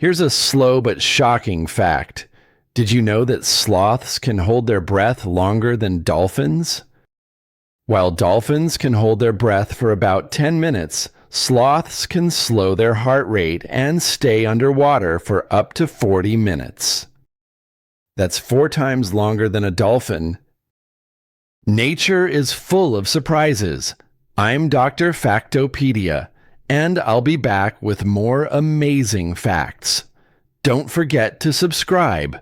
Here's a slow but shocking fact. Did you know that sloths can hold their breath longer than dolphins? While dolphins can hold their breath for about 10 minutes, sloths can slow their heart rate and stay underwater for up to 40 minutes. That's 4 times longer than a dolphin. Nature is full of surprises. I'm Dr. Factopedia, and I'll be back with more amazing facts. Don't forget to subscribe.